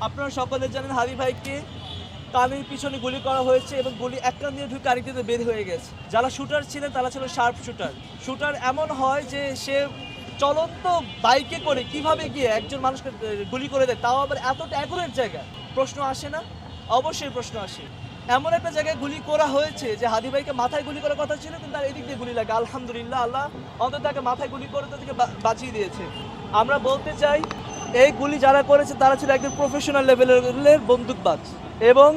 আপনারা সকলে জানেন হাদি ভাইকে কানের পিছনে গুলি করা হয়েছে এবং গুলি এক কান দিয়ে ঢুকে আরেক দিয়ে বের হয়ে গেছে। যারা শুটার ছিলেন তারা ছিল শার্প শুটার। শুটার এমন হয় যে সে চলন্ত বাইকে করে কিভাবে গিয়ে একজন মানুষকে গুলি করে দেয়, তাও আবার এতটা অ্যাকুরেট জায়গা। প্রশ্ন আসে না? অবশ্যই প্রশ্ন আসে। এমন একটা জায়গায় গুলি করা হয়েছে যে হাদি ভাইকে মাথায় গুলি করার কথা ছিল, কিন্তু তার এদিক দিয়ে গুলি লাগে। আলহামদুলিল্লাহ, আল্লাহ অন্তত তাকে মাথায় গুলি করে তাদেরকে বাঁচিয়ে দিয়েছে। আমরা বলতে চাই এই গুলি যারা করেছে তারা ছিল একজন প্রফেশনাল লেভেলের বন্দুকবাজ, এবং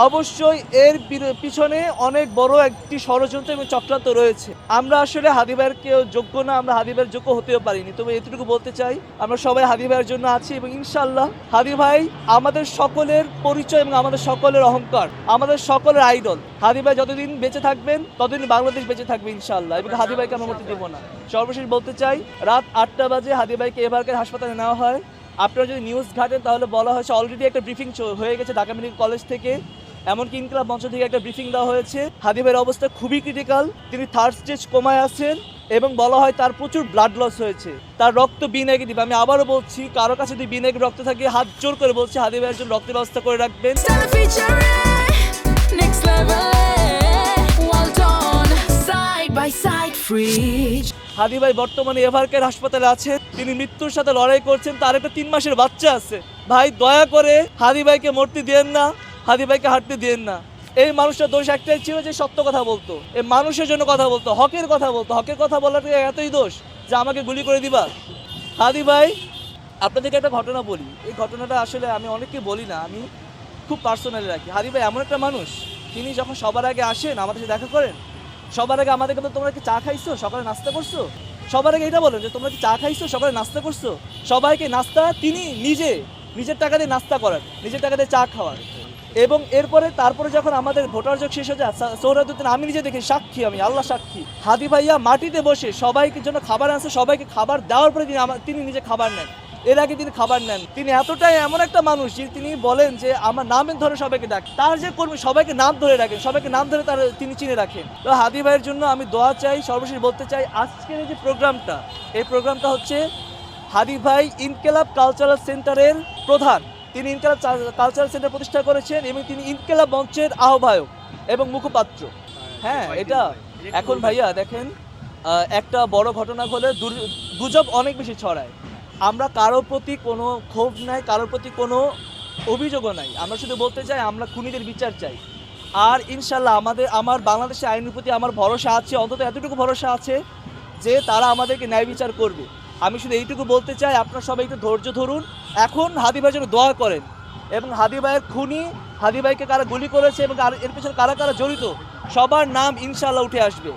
অবশ্যই এর পিছনে অনেক বড় একটি ষড়যন্ত্র এবং চক্রান্ত রয়েছে। আমরা আসলে হাদি ভাইয়ের কেউ যোগ্য না, আমরা হাদি ভাইয়ের যোগ্য হতেও পারিনি। তবে এতটুকু বলতে চাই আমরা সবাই হাদি ভাইয়ের জন্য আছি, এবং ইনশাআল্লাহ হাদি ভাই আমাদের সকলের পরিচয় এবং আমাদের সকলের অহংকার, আমাদের সকলের আইডল। হাদি ভাই যতদিন বেঁচে থাকবেন ততদিন বাংলাদেশ বেঁচে থাকবে ইনশাআল্লাহ, এবং হাদি ভাইকে আমরা মরতে দেবো না। সর্বশেষ বলতে চাই, রাত 8টা বাজে হাদি ভাইকে এবারকার হাসপাতালে নেওয়া হয়। আপনারা যদি নিউজ ঘাটেন তাহলে বলা হয়েছে অলরেডি একটা ব্রিফিং হয়ে গেছে ঢাকা মেডিকেল কলেজ থেকে, এমনকি ইনকিলাব মঞ্চ থেকে একটা ব্রিফিং দেওয়া হয়েছে। হাদি ভাইয়ের অবস্থা খুবই ক্রিটিক্যাল, তিনি 3rd স্টেজ কোমায় আছেন, এবং বলা হয় তার প্রচুর ব্লাড লস হয়েছে, তার রক্ত বি নেগেটিভ। আমি আবারও বলছি, কারো কাছে যদি বি নেগেটিভ রক্ত থাকে হাত জোর করে বলছি হাদি ভাইয়ের জন্য রক্তের ব্যবস্থা করে রাখবেন। হাদি ভাই বর্তমানে এভারকেয়ার হাসপাতালে আছে, তিনি মৃত্যুর সাথে লড়াই করছেন, তার একটা 3 মাসের বাচ্চা আছে। ভাই দয়া করে হাদি ভাইকে মরতে দিয়েন না, হাদি ভাইকে হাঁটতে দিয়েন না। এই মানুষটা দোষ একটাই ছিল যে সত্য কথা বলতো, এই মানুষের জন্য কথা বলতো, হকের কথা বলতো। হকের কথা বলার এতই দোষ যে আমাকে গুলি করে দিবা? হাদি ভাই, আপনাদেরকে একটা ঘটনা বলি। এই ঘটনাটা আসলে আমি অনেককে বলি না, আমি খুব পার্সোনালি রাখি। হাদি ভাই এমন একটা মানুষ, তিনি যখন সবার আগে আসেন আমাদের সাথে দেখা করেন, সবার আগে আমাদেরকে তো তোমরা কি চা খাইছো, সকালে নাস্তা করছো, সবার আগে এটা বলেন যে তোমরা কি চা খাইছো, সকালে নাস্তা করছো। সবাইকে নাস্তা তিনি নিজের টাকা দিয়ে নাস্তা করান, নিজের টাকা দিয়ে চা খাওয়ান। এবং তারপরে যখন আমাদের ভোটার যোগ শেষ হয়ে যায়, সৌরাদুদ্দিন আমি নিজে দেখি, সাক্ষী আমি, আল্লাহ সাক্ষী, হাদি ভাইয়া মাটিতে বসে সবাইকে জন্য খাবার আনছে, সবাইকে খাবার দেওয়ার পরে তিনি নিজে খাবার নেন, এর আগে তিনি খাবার নেন। তিনি এতটাই এমন একটা মানুষ যে তিনি বলেন যে আমার নামের ধরে সবাইকে ডাক, তার যে কর্মী সবাইকে নাম ধরে রাখেন, সবাইকে নাম ধরে তিনি চিনে রাখেন। তো হাদি ভাইয়ের জন্য আমি দোয়া চাই। সর্বশেষ বলতে চাই, আজকের এই যে প্রোগ্রামটা, এই প্রোগ্রামটা হচ্ছে হাদি ভাই ইনকিলাব কালচারাল সেন্টারের প্রধান, তিনি ইনকিলাব কালচারাল সেন্টার প্রতিষ্ঠা করেছেন, এবং তিনি ইনকিলাব মঞ্চের আহ্বায়ক এবং মুখপাত্র। হ্যাঁ, এটা এখন ভাইয়া দেখেন, একটা বড় ঘটনা হলে গুজব অনেক বেশি ছড়ায়। আমরা কারোর প্রতি কোনো ক্ষোভ নাই, কারোর প্রতি কোনো অভিযোগও নাই। আমরা শুধু বলতে চাই আমরা খুনিদের বিচার চাই। আর ইনশাল্লাহ আমার বাংলাদেশের আইনের প্রতি আমার ভরসা আছে, অন্তত এতটুকু ভরসা আছে যে তারা আমাদেরকে ন্যায় বিচার করবে। আমি শুধু এইটুকু বলতে চাই, আপনারা সবাই একটু ধৈর্য ধরুন, এখন হাদি ভাইয়ের জন্য দোয়া করেন, এবং হাদি ভাইয়ের খুনি, হাদি ভাইকে কারা গুলি করেছে এবং এর পেছনে কারা কারা জড়িত, সবার নাম ইনশাল্লাহ উঠে আসবে।